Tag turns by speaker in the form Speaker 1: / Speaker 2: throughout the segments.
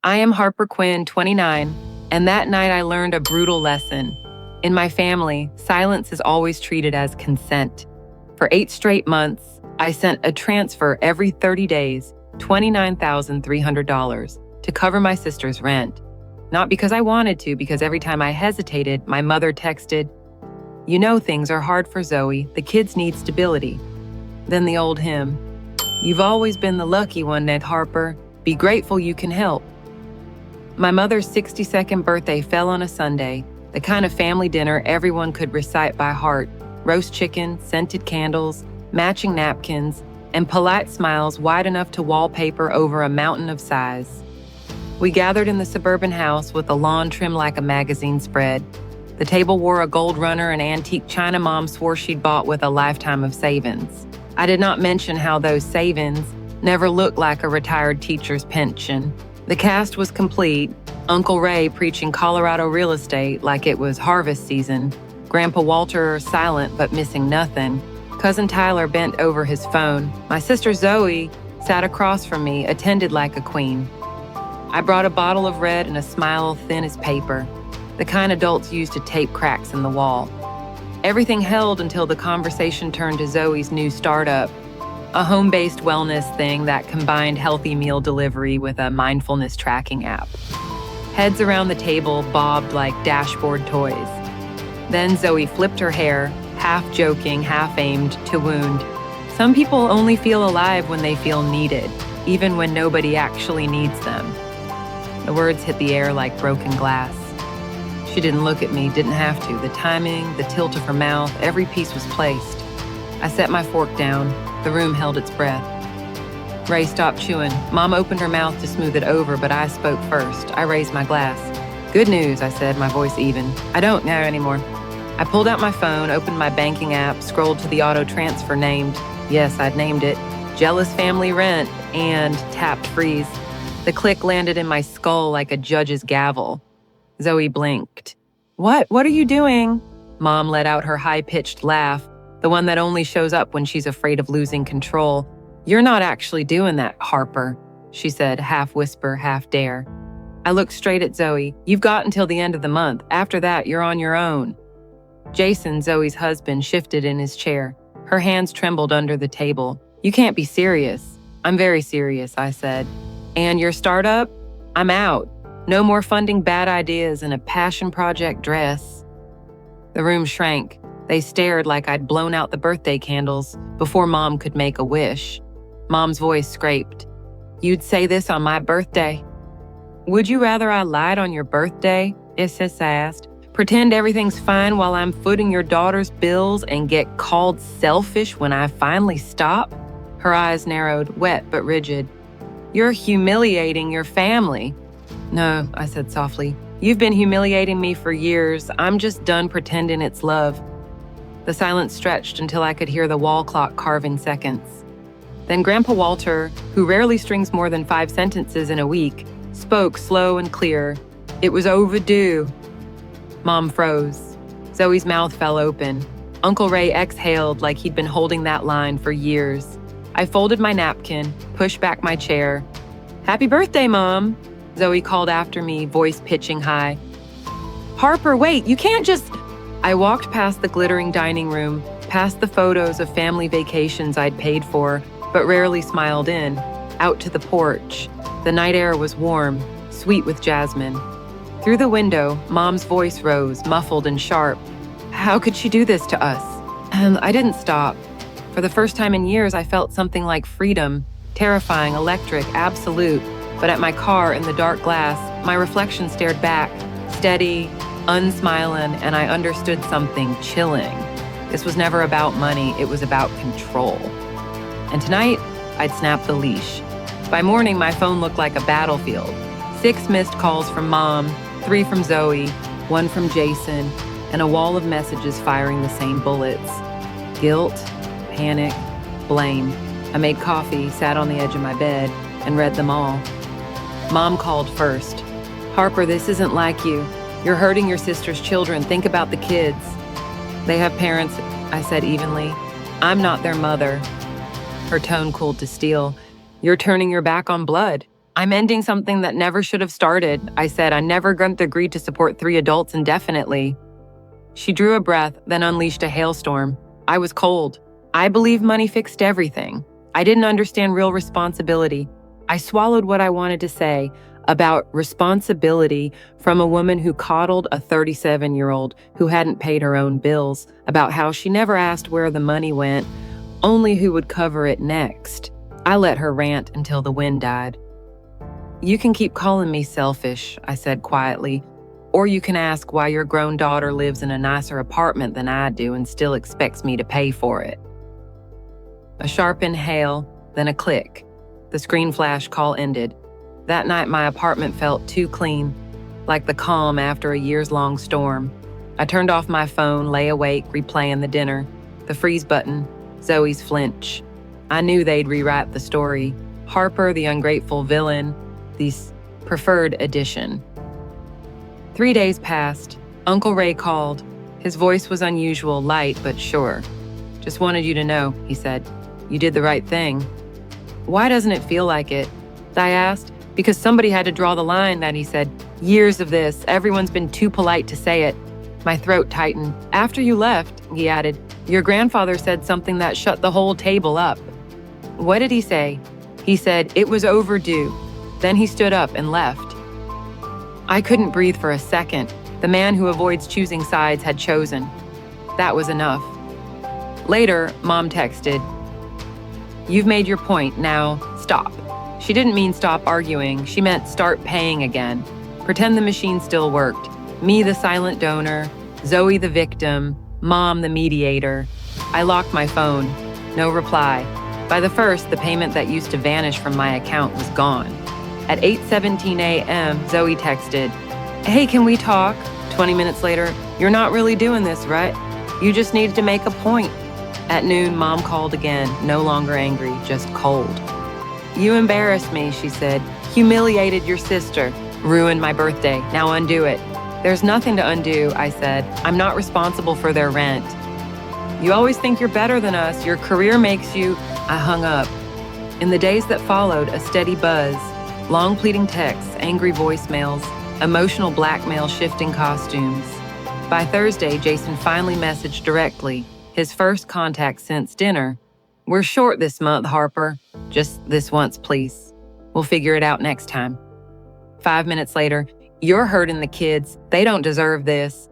Speaker 1: I am Harper Quinn, 29, and that night I learned a brutal lesson. In my family, silence is always treated as consent. For 8 straight months, I sent a transfer every 30 days, $29,300, to cover my sister's rent. Not because I wanted to, because every time I hesitated, my mother texted, "You know things are hard for Zoe. The kids need stability." Then the old hymn, "You've always been the lucky one, Ned Harper. Be grateful you can help." My mother's 62nd birthday fell on a Sunday, the kind of family dinner everyone could recite by heart: roast chicken, scented candles, matching napkins, and polite smiles wide enough to wallpaper over a mountain of sighs. We gathered in the suburban house with the lawn trimmed like a magazine spread. The table wore a gold runner an antique china Mom swore she'd bought with a lifetime of savings. I did not mention how those savings never looked like a retired teacher's pension. The cast was complete: Uncle Ray preaching Colorado real estate like it was harvest season, Grandpa Walter silent but missing nothing, Cousin Tyler bent over his phone. My sister Zoe sat across from me, attended like a queen. I brought a bottle of red and a smile thin as paper, the kind adults use to tape cracks in the wall. Everything held until the conversation turned to Zoe's new startup, a home-based wellness thing that combined healthy meal delivery with a mindfulness tracking app. Heads around the table bobbed like dashboard toys. Then Zoe flipped her hair, half joking, half aimed to wound. Some people only feel alive when they feel needed, even when nobody actually needs them. The words hit the air like broken glass. She didn't look at me, didn't have to. The timing, the tilt of her mouth, every piece was placed. I set my fork down. The room held its breath. Ray stopped chewing. Mom opened her mouth to smooth it over, but I spoke first. I raised my glass. "Good news," I said, my voice even. "I don't know anymore." I pulled out my phone, opened my banking app, scrolled to the auto transfer named, yes, I'd named it, Jealous Family Rent, and tapped freeze. The click landed in my skull like a judge's gavel. Zoe blinked. What are you doing?" Mom let out her high-pitched laugh, the one that only shows up when she's afraid of losing control. "You're not actually doing that, Harper," she said, half whisper, half dare. I looked straight at Zoe. "You've got until the end of the month. After that, you're on your own." Jason, Zoe's husband, shifted in his chair. Her hands trembled under the table. "You can't be serious." "I'm very serious," I said. "And your startup? I'm out. No more funding bad ideas in a passion project dress." The room shrank. They stared like I'd blown out the birthday candles before Mom could make a wish. Mom's voice scraped. "You'd say this on my birthday." "Would you rather I lied on your birthday?" Isis asked. "Pretend everything's fine while I'm footing your daughter's bills and get called selfish when I finally stop?" Her eyes narrowed, wet but rigid. "You're humiliating your family." "No," I said softly. "You've been humiliating me for years. I'm just done pretending it's love." The silence stretched until I could hear the wall clock carving seconds. Then Grandpa Walter, who rarely strings more than 5 sentences in a week, spoke slow and clear. "It was overdue." Mom froze. Zoe's mouth fell open. Uncle Ray exhaled like he'd been holding that line for years. I folded my napkin, pushed back my chair. "Happy birthday, Mom," Zoe called after me, voice pitching high. "Harper, wait, you can't just..." I walked past the glittering dining room, past the photos of family vacations I'd paid for, but rarely smiled in, out to the porch. The night air was warm, sweet with jasmine. Through the window, Mom's voice rose, muffled and sharp. How could she do this to us? I didn't stop. For the first time in years, I felt something like freedom, terrifying, electric, absolute. But at my car in the dark glass, my reflection stared back, steady, unsmiling, and I understood something chilling. This was never about money, it was about control. And tonight, I'd snap the leash. By morning, my phone looked like a battlefield. 6 missed calls from Mom, 3 from Zoe, 1 from Jason, and a wall of messages firing the same bullets. Guilt, panic, blame. I made coffee, sat on the edge of my bed, and read them all. Mom called first. "Harper, this isn't like you. You're hurting your sister's children. Think about the kids." "They have parents," I said evenly. "I'm not their mother." Her tone cooled to steel. "You're turning your back on blood. I'm ending something that never should have started. I said I never agreed to support 3 adults indefinitely. She drew a breath, then unleashed a hailstorm. I was cold. I believe money fixed everything. I didn't understand real responsibility. I swallowed what I wanted to say about responsibility from a woman who coddled a 37-year-old who hadn't paid her own bills, about how she never asked where the money went, only who would cover it next. I let her rant until the wind died. You can keep calling me selfish, I said quietly, or you can ask why your grown daughter lives in a nicer apartment than I do and still expects me to pay for it. A sharp inhale, then a click. The screen flash call ended. That night, my apartment felt too clean, like the calm after a years-long storm. I turned off my phone, lay awake, replaying the dinner, the freeze button, Zoe's flinch. I knew they'd rewrite the story. Harper, the ungrateful villain, the preferred addition. 3 days passed. Uncle Ray called. His voice was unusual, light but sure. Just wanted you to know, he said. You did the right thing. Why doesn't it feel like it? I asked. Because somebody had to draw the line, that he said. Years of this, everyone's been too polite to say it. My throat tightened. After you left, he added, your grandfather said something that shut the whole table up. What did he say? He said it was overdue. Then he stood up and left. I couldn't breathe for a second. The man who avoids choosing sides had chosen. That was enough. Later, Mom texted, you've made your point, now stop. She didn't mean stop arguing, she meant start paying again. Pretend the machine still worked. Me the silent donor, Zoe the victim, Mom the mediator. I locked my phone. No reply. By the first, the payment that used to vanish from my account was gone. At 8:17 a.m., Zoe texted, hey, can we talk? 20 minutes later, you're not really doing this, right? You just needed to make a point. At noon, Mom called again, no longer angry, just cold. You embarrassed me, she said. Humiliated your sister. Ruined my birthday. Now undo it. There's nothing to undo, I said. I'm not responsible for their rent. You always think you're better than us. Your career makes you... I hung up. In the days that followed, a steady buzz. Long pleading texts, angry voicemails, emotional blackmail, shifting costumes. By Thursday, Jason finally messaged directly, his first contact since dinner. We're short this month, Harper. Just this once, please. We'll figure it out next time. 5 minutes later, you're hurting the kids. They don't deserve this.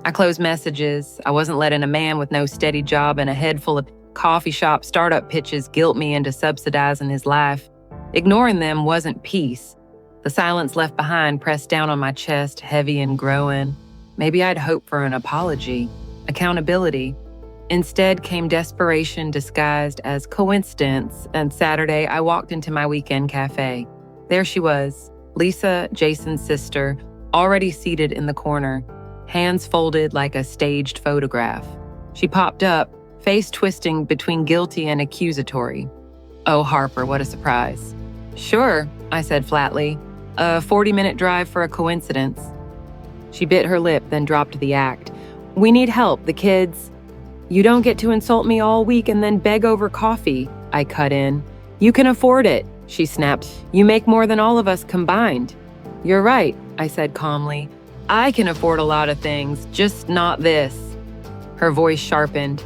Speaker 1: I closed messages. I wasn't letting a man with no steady job and a head full of coffee shop startup pitches guilt me into subsidizing his life. Ignoring them wasn't peace. The silence left behind pressed down on my chest, heavy and growing. Maybe I'd hoped for an apology, accountability. Instead came desperation disguised as coincidence, and Saturday I walked into my weekend cafe. There she was, Lisa, Jason's sister, already seated in the corner, hands folded like a staged photograph. She popped up, face twisting between guilty and accusatory. Oh, Harper, what a surprise. Sure, I said flatly. A 40-minute drive for a coincidence. She bit her lip, then dropped the act. We need help, the kids. You don't get to insult me all week and then beg over coffee, I cut in. You can afford it, she snapped. You make more than all of us combined. You're right, I said calmly. I can afford a lot of things, just not this. Her voice sharpened.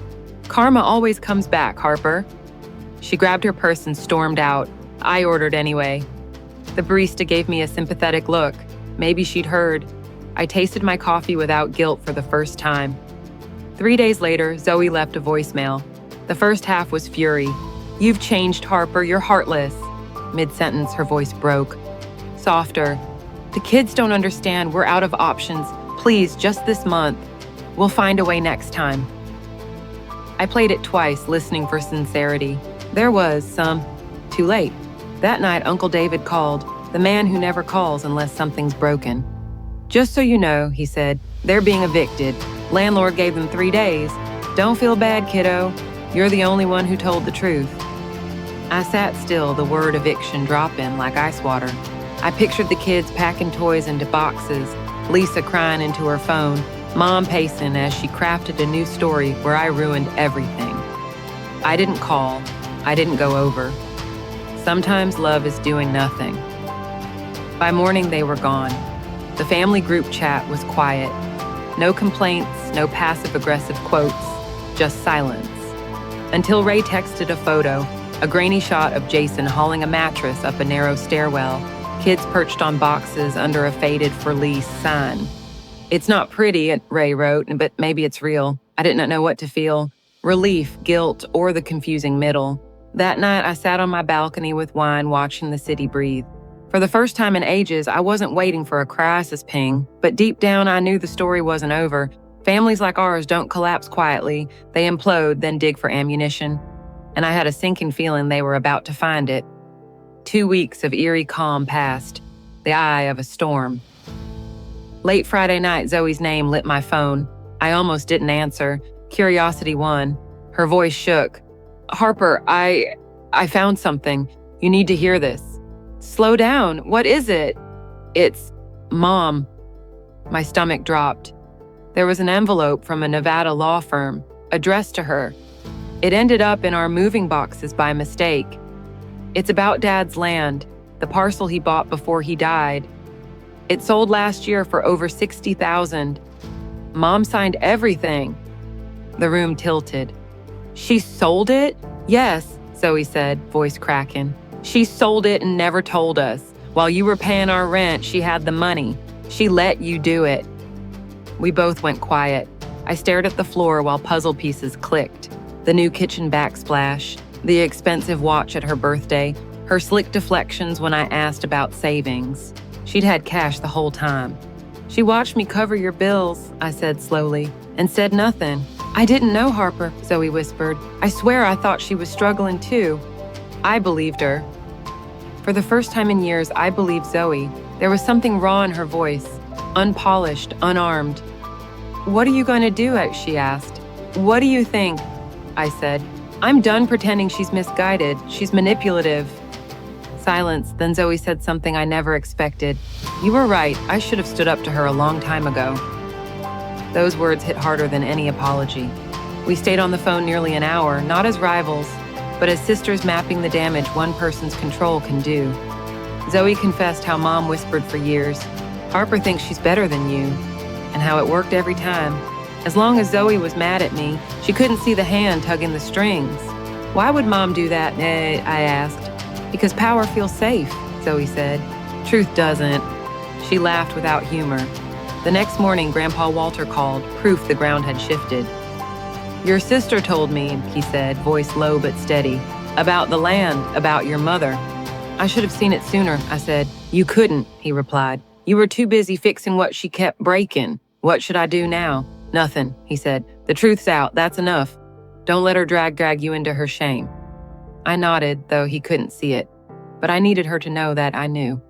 Speaker 1: Karma always comes back, Harper. She grabbed her purse and stormed out. I ordered anyway. The barista gave me a sympathetic look. Maybe she'd heard. I tasted my coffee without guilt for the first time. 3 days later, Zoe left a voicemail. The first half was fury. You've changed, Harper, you're heartless. Mid-sentence, her voice broke. Softer. The kids don't understand, we're out of options. Please, just this month. We'll find a way next time. I played it twice, listening for sincerity. There was some. Too late. That night, Uncle David called, the man who never calls unless something's broken. Just so you know, he said, they're being evicted. Landlord gave them 3 days. Don't feel bad, kiddo. You're the only one who told the truth. I sat still, the word eviction dropping like ice water. I pictured the kids packing toys into boxes, Lisa crying into her phone, Mom pacing as she crafted a new story where I ruined everything. I didn't call. I didn't go over. Sometimes love is doing nothing. By morning, they were gone. The family group chat was quiet. No complaints, no passive-aggressive quotes, just silence. Until Ray texted a photo, a grainy shot of Jason hauling a mattress up a narrow stairwell, kids perched on boxes under a faded for lease sign. "It's not pretty," Ray wrote, "but maybe it's real." I didn't know what to feel. Relief, guilt, or the confusing middle. That night, I sat on my balcony with wine, watching the city breathe. For the first time in ages, I wasn't waiting for a crisis ping, but deep down, I knew the story wasn't over. Families like ours don't collapse quietly. They implode, then dig for ammunition. And I had a sinking feeling they were about to find it. 2 weeks of eerie calm passed, the eye of a storm. Late Friday night, Zoe's name lit my phone. I almost didn't answer. Curiosity won. Her voice shook. "Harper, I found something. You need to hear this." "Slow down. What is it?" "It's Mom." My stomach dropped. There was an envelope from a Nevada law firm, addressed to her. It ended up in our moving boxes by mistake. It's about Dad's land, the parcel he bought before he died. It sold last year for over $60,000. Mom signed everything. The room tilted. "She sold it?" "Yes," Zoe said, voice cracking. "She sold it and never told us. While you were paying our rent, she had the money. She let you do it." We both went quiet. I stared at the floor while puzzle pieces clicked. The new kitchen backsplash, the expensive watch at her birthday, her slick deflections when I asked about savings. She'd had cash the whole time. "She watched me cover your bills," I said slowly, and said nothing. "I didn't know, Harper," Zoe whispered. "I swear I thought she was struggling too." I believed her. For the first time in years, I believed Zoe. There was something raw in her voice, unpolished, unarmed. "What are you going to do?" she asked. "What do you think?" I said. "I'm done pretending she's misguided. She's manipulative." Silence, then Zoe said something I never expected. "You were right. I should have stood up to her a long time ago." Those words hit harder than any apology. We stayed on the phone nearly an hour, not as rivals, but as sisters mapping the damage one person's control can do. Zoe confessed how Mom whispered for years, "Harper thinks she's better than you," and how it worked every time. As long as Zoe was mad at me, she couldn't see the hand tugging the strings. "Why would Mom do that?" I asked. "Because power feels safe," Zoe said. "Truth doesn't." She laughed without humor. The next morning, Grandpa Walter called, proof the ground had shifted. "Your sister told me," he said, voice low but steady, "about the land, about your mother." "I should have seen it sooner," I said. "You couldn't," he replied. "You were too busy fixing what she kept breaking. What should I do now?" "Nothing," he said. "The truth's out. That's enough. Don't let her drag you into her shame." I nodded, though he couldn't see it. But I needed her to know that I knew.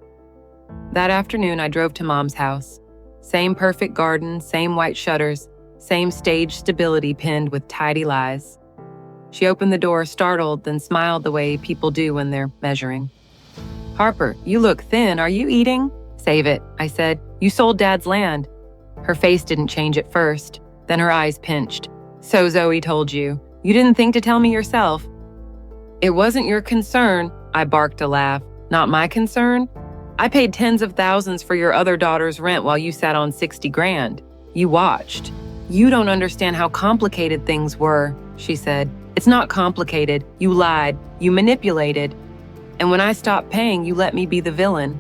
Speaker 1: That afternoon, I drove to Mom's house. Same perfect garden, same white shutters, same stage stability pinned with tidy lies. She opened the door, startled, then smiled the way people do when they're measuring. "Harper, you look thin. Are you eating?" "Save it," I said. "You sold Dad's land." Her face didn't change at first, then her eyes pinched. "So Zoe told you. You didn't think to tell me yourself." "It wasn't your concern," I barked a laugh. "Not my concern? I paid tens of thousands for your other daughter's rent while you sat on 60 grand. You watched. You don't understand how complicated things were," she said. "It's not complicated. You lied. You manipulated. And when I stopped paying, you let me be the villain."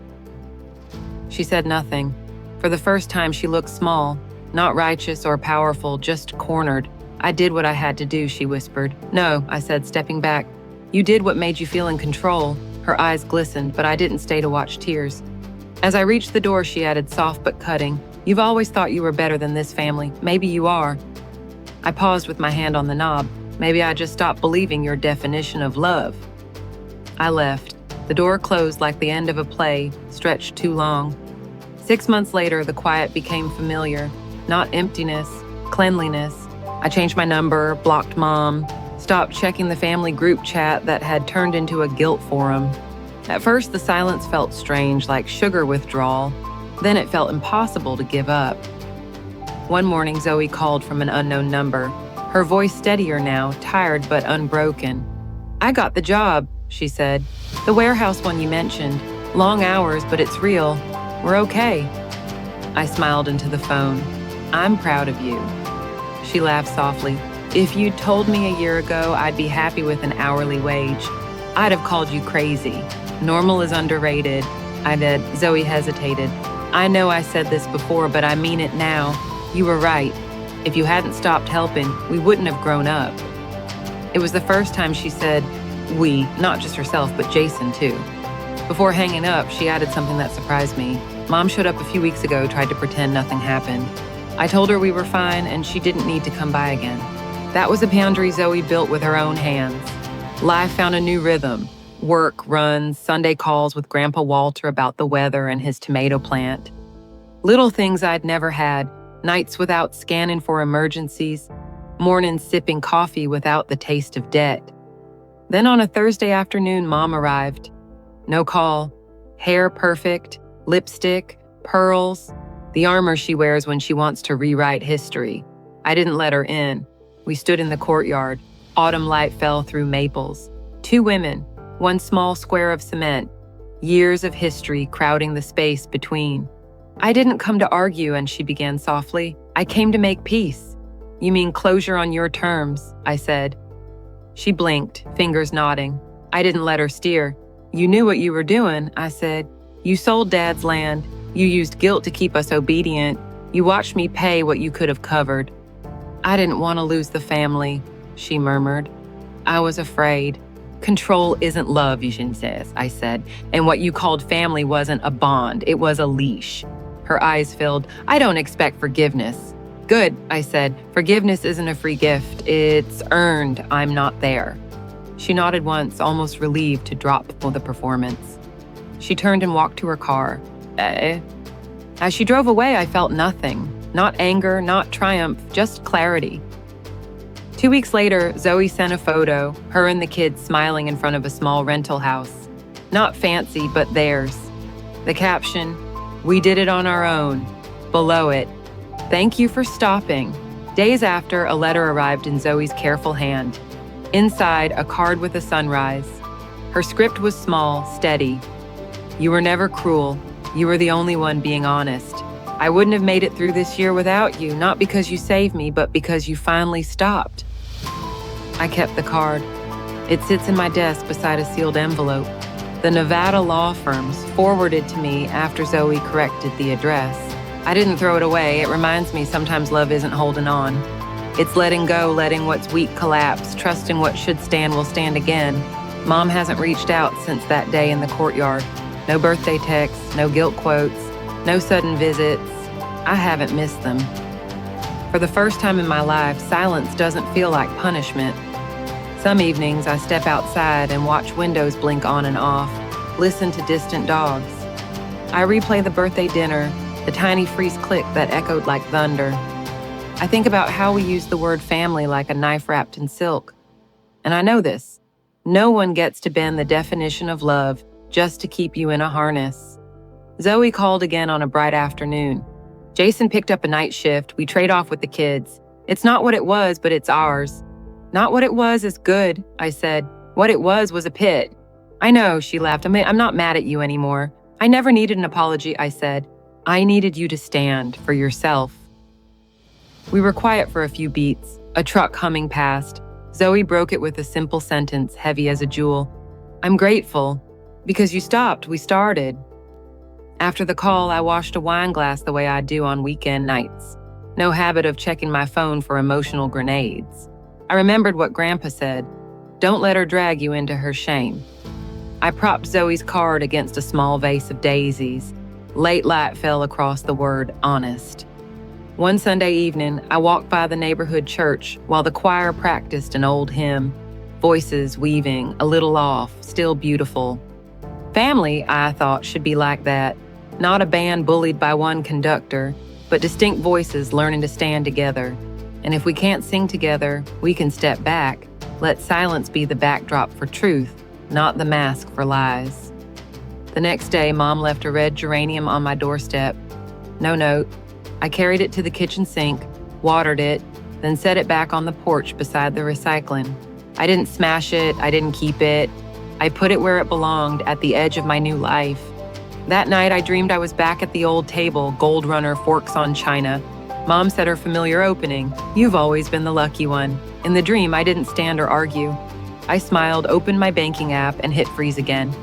Speaker 1: She said nothing. For the first time, she looked small, not righteous or powerful, just cornered. "I did what I had to do," she whispered. "No," I said, stepping back. "You did what made you feel in control." Her eyes glistened, but I didn't stay to watch tears. As I reached the door, she added, soft but cutting, "You've always thought you were better than this family. Maybe you are." I paused with my hand on the knob. Maybe I just stopped believing your definition of love. I left. The door closed like the end of a play, stretched too long. 6 months later, the quiet became familiar. Not emptiness, cleanliness. I changed my number, blocked Mom, stopped checking the family group chat that had turned into a guilt forum. At first, the silence felt strange, like sugar withdrawal. Then it felt impossible to give up. One morning, Zoe called from an unknown number. Her voice steadier now, tired but unbroken. "I got the job," she said. "The warehouse one you mentioned. Long hours, but it's real. We're okay. I smiled into the phone. I'm proud of you. She laughed softly. If you'd told me a year ago I'd be happy with an hourly wage, I'd have called you crazy. Normal is underrated. I did. Zoe hesitated. I know I said this before, but I mean it now. You were right. If you hadn't stopped helping, we wouldn't have grown up. It was the first time she said we, not just herself, but Jason too. Before hanging up, she added something that surprised me. Mom showed up a few weeks ago, tried to pretend nothing happened. I told her we were fine and she didn't need to come by again. That was a boundary Zoe built with her own hands. Life found a new rhythm. Work, runs, Sunday calls with Grandpa Walter about the weather and his tomato plant. Little things I'd never had, nights without scanning for emergencies, mornings sipping coffee without the taste of debt. Then on a Thursday afternoon, Mom arrived. No call, hair perfect, lipstick, pearls, the armor she wears when she wants to rewrite history. I didn't let her in. We stood in the courtyard. Autumn light fell through maples. 2 women, 1 small square of cement, years of history crowding the space between. I didn't come to argue, and she began softly. I came to make peace. You mean closure on your terms, I said. She blinked, fingers nodding. I didn't let her steer. You knew what you were doing, I said. You sold Dad's land. You used guilt to keep us obedient. You watched me pay what you could have covered. I didn't want to lose the family, she murmured. I was afraid. Control isn't love, Yushin says, I said. And what you called family wasn't a bond, it was a leash. Her eyes filled. I don't expect forgiveness. Good, I said. Forgiveness isn't a free gift. It's earned. I'm not there. She nodded once, almost relieved to drop for the performance. She turned and walked to her car. As she drove away, I felt nothing. Not anger, not triumph, just clarity. 2 weeks later, Zoe sent a photo, her and the kids smiling in front of a small rental house. Not fancy, but theirs. The caption, "We did it on our own." Below it, "Thank you for stopping." Days after, a letter arrived in Zoe's careful hand. Inside, a card with a sunrise. Her script was small, steady. "You were never cruel. You were the only one being honest. I wouldn't have made it through this year without you, not because you saved me, but because you finally stopped." I kept the card. It sits in my desk beside a sealed envelope. The Nevada law firms forwarded to me after Zoe corrected the address. I didn't throw it away. It reminds me sometimes love isn't holding on. It's letting go, letting what's weak collapse, trusting what should stand will stand again. Mom hasn't reached out since that day in the courtyard. No birthday texts, no guilt quotes, no sudden visits. I haven't missed them. For the first time in my life, silence doesn't feel like punishment. Some evenings, I step outside and watch windows blink on and off, listen to distant dogs. I replay the birthday dinner, the tiny freeze click that echoed like thunder. I think about how we use the word family like a knife wrapped in silk. And I know this. No one gets to bend the definition of love just to keep you in a harness. Zoe called again on a bright afternoon. Jason picked up a night shift. We trade off with the kids. It's not what it was, but it's ours. Not what it was is good, I said. What it was a pit. I know, she laughed. I'm not mad at you anymore. I never needed an apology, I said. I needed you to stand for yourself. We were quiet for a few beats, a truck humming past. Zoe broke it with a simple sentence, heavy as a jewel. I'm grateful. Because you stopped, we started. After the call, I washed a wine glass the way I do on weekend nights. No habit of checking my phone for emotional grenades. I remembered what Grandpa said. Don't let her drag you into her shame. I propped Zoe's card against a small vase of daisies. Late light fell across the word honest. One Sunday evening, I walked by the neighborhood church while the choir practiced an old hymn. Voices weaving, a little off, still beautiful. Family, I thought, should be like that. Not a band bullied by one conductor, but distinct voices learning to stand together. And if we can't sing together, we can step back. Let silence be the backdrop for truth, not the mask for lies. The next day, Mom left a red geranium on my doorstep. No note. I carried it to the kitchen sink, watered it, then set it back on the porch beside the recycling. I didn't smash it, I didn't keep it. I put it where it belonged, at the edge of my new life. That night, I dreamed I was back at the old table, gold runner, forks on china. Mom said her familiar opening, "You've always been the lucky one." In the dream, I didn't stand or argue. I smiled, opened my banking app, and hit freeze again.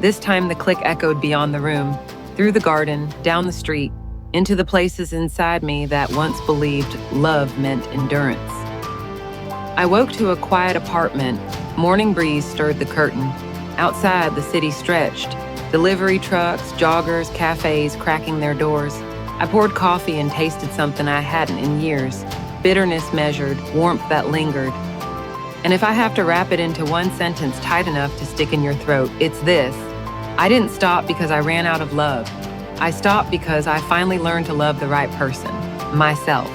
Speaker 1: This time, the click echoed beyond the room, through the garden, down the street, into the places inside me that once believed love meant endurance. I woke to a quiet apartment. Morning breeze stirred the curtain. Outside, the city stretched. Delivery trucks, joggers, cafes cracking their doors. I poured coffee and tasted something I hadn't in years. Bitterness measured, warmth that lingered. And if I have to wrap it into one sentence tight enough to stick in your throat, it's this. I didn't stop because I ran out of love. I stopped because I finally learned to love the right person, myself.